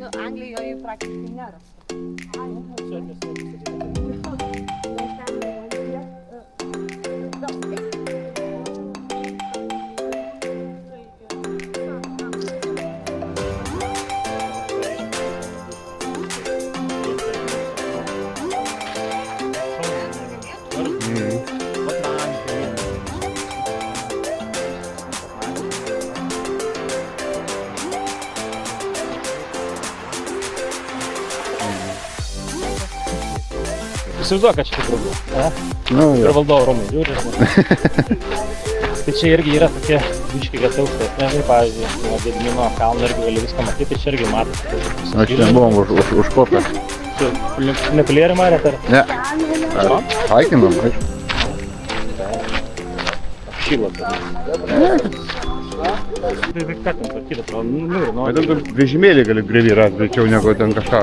Nu, Anglijoje praktiškai nėra. Įsivaizduoju, kad čia tik rūmų. Ir valdovo rūmai žiūri. Tai čia irgi yra tokie biški gataustai. Pavyzdžiui, nuo Gedimino kalno irgi gali viską matyti, čia irgi matosi. O čia nebuvom užkopę. Nepilėri marėt ar? Ne. Haikinom, aišku. Šyla tada. Tai ką ten tvarkyti, atrodo, nu. Bet ten vežimėlį gali grevį rast, greičiau negu ten kažką.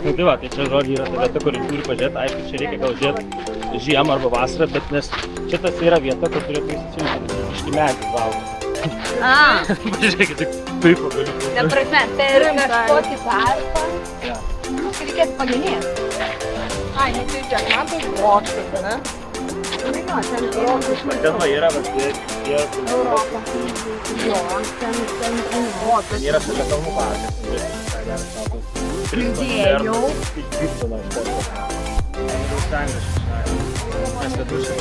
Nu tai va, tai čia žodžiai yra ta vieta, kur turi pažiūrėti, aišku, čia reikia gal žiūrėti žiemą arba vasarą, bet nes šitas yra vieta, kur turėtų įsicinti, iški medį valgo. Pažiūrėkit, tik taip pagaliu. Ne prasme, per kažkokį tarpą reikėtų pagenėti. Ai, nu tai čia, man tai bokštas, ne? Ten va yra, bet jie... Europą. Jo, ten Yra šalia kalnų parkas. Girdėjau. Išgirstama iš karto. Daug stengiuosi. Mes lietuviškai.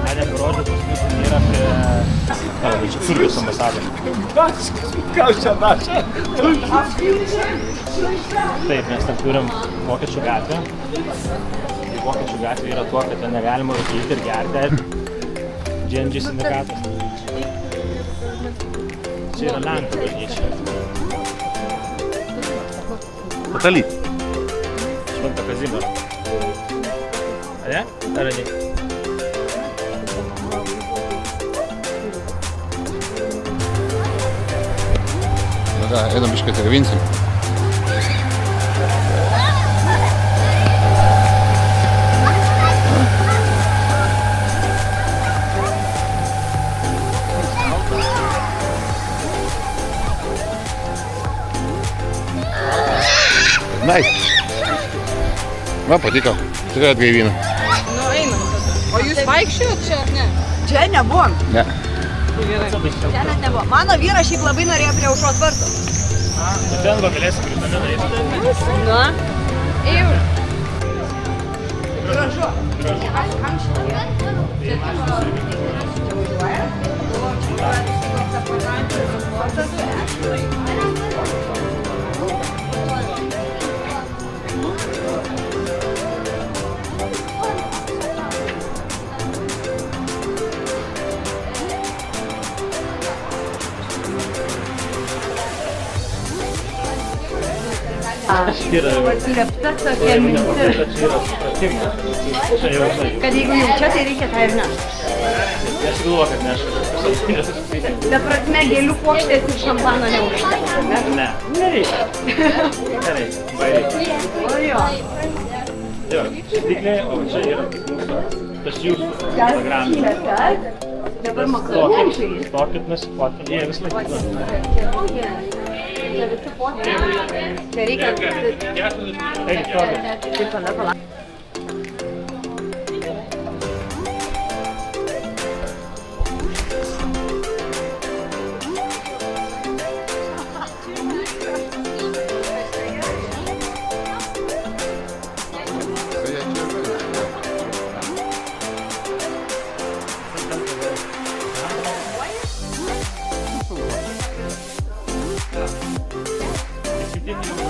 Galim rodyti, pas mus yra prie... Čia Turkijos ambasadai. Ką čia dažia? Taip, mes ten turim Vokiečių gatvę. Vokiečių gatvė yra tuo, kad ten negalima rūkyti ir gerti. GNG sindikatas. Čia yra Lenkų bažnyčia. Katalyt. Švento Kazimiero. A ne? Ar ne? Nu ką, einam biškai atgavinsim. Nice. Man patiko. Tikrai atgaivina. Nu, einam tada. O jūs vaikščiojot čia, ar ne? Čia nebuvom. Ne. Čia net nebuvo. Mano vyras šiaip labai norėjo prie aušros vartų. Tai ten va galėsim Krištaną daryti. Na, jau. Gražu. Slėpta tokia mintis, kad jeigu jau čia, tai reikia tą ir nešti. Aš galvoju, kad nešu. Ta prasme, gėlių puokštės ir šampano neužtenka, ne? Ne, nereikia. Nereikia, reikia. O jo. Jo, stikliai, o čia yra mūsų, tas jūsų Instagramas. Dabar makarončiai. Stokit, nusifotkin, jie vis laikyti. Čia reikia... Eik, stokit. Taip, pala.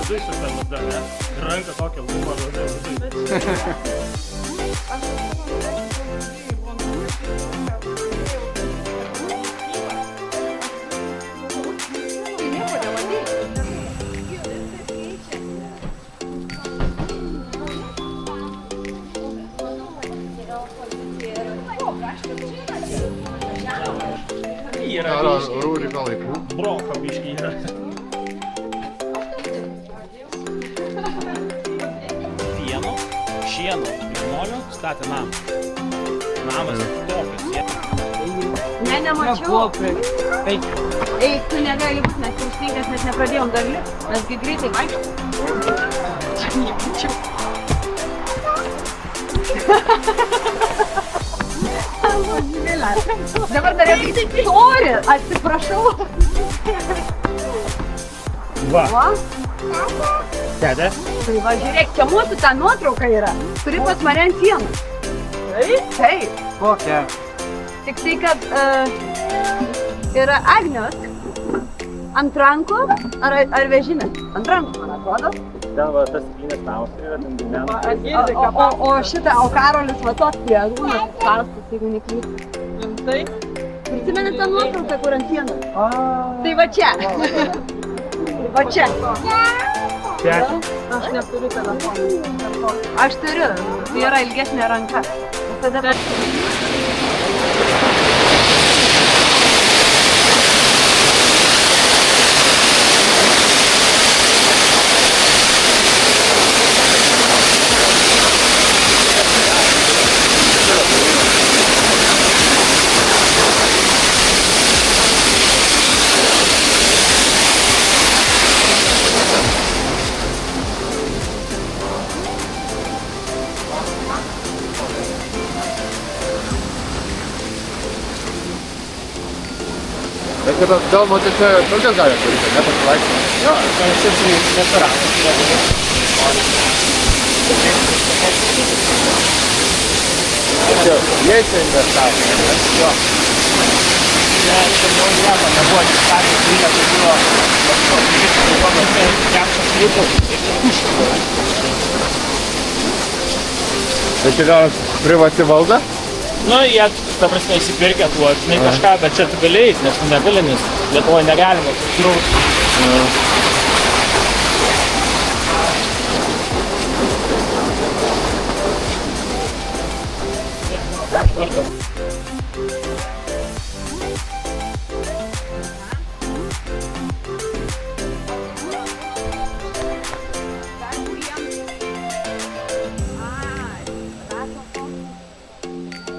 Vidui su ta lazda, ne? Ranka tokia lūma lazda vidui. Yra Rūrika laikų. broka biški yra. šieno ir molio statė namą. Namas tokios. Ne, nemačiau. Eik, tu negali būt, mes prieš 5 net nepradėjom dar lipt. Mesgi greitai vaikščiam. Dabar dar reikia sorry, atsiprašau. Va. Va, Dede? tai va, žiūrėk, čia mūsų ta nuotrauka yra. Turi pas mane ant sienos. Taip. Kokia? Tik tai, kad yra Agnios ant rankų ar vežimės. Ant rankų, man atrodo. Ten va, tas stiklinės namas yra, ten gyvena. O šitą, o Karolis va toks prie Arūnas Karstas, jeigu neklystu. Tai? Prisimeni tą nuotrauką, kur ant sienos? Tai va čia. Va čia. Čia. Aš neturiu telefono. Aš turiu, tai yra ilgesnė ranka. Tada... Bet kad galbūt čia tokias gali turite, ne pasivaikščioti. Jo, ten šiaip restoranas. Jie čia investavo. Jo. Čia jau nieko nebuvo, tik statė krylę, tai buvo kepšas liūtas ir tuščias. Tai čia gal privati valda? Nu, jie, ta prasme, įsipirkė tuo, žinai, kažką, bet čia tu gali eiti, nes tu negali, nes Lietuvoje negalima susirauti.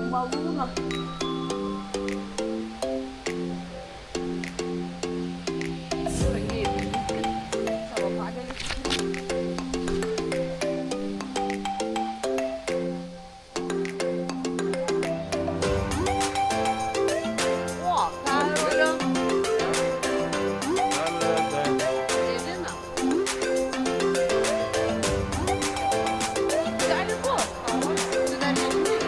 Malūno. Savo pagalį. O, Karolio. Edina. Gali būt. Tu dar nežinai.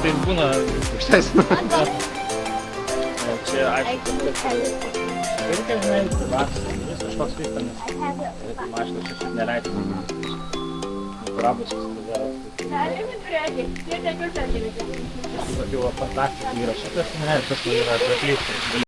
Tai būna Aukštesnė. čia, aišku, reikia, žinai, privatus, vis kažkoks vystamas. Mašinas čia šiaip neleidžia. Kurabas susidėlės. Tokių fantastikų yra šitas, ne, tas yra atlikti.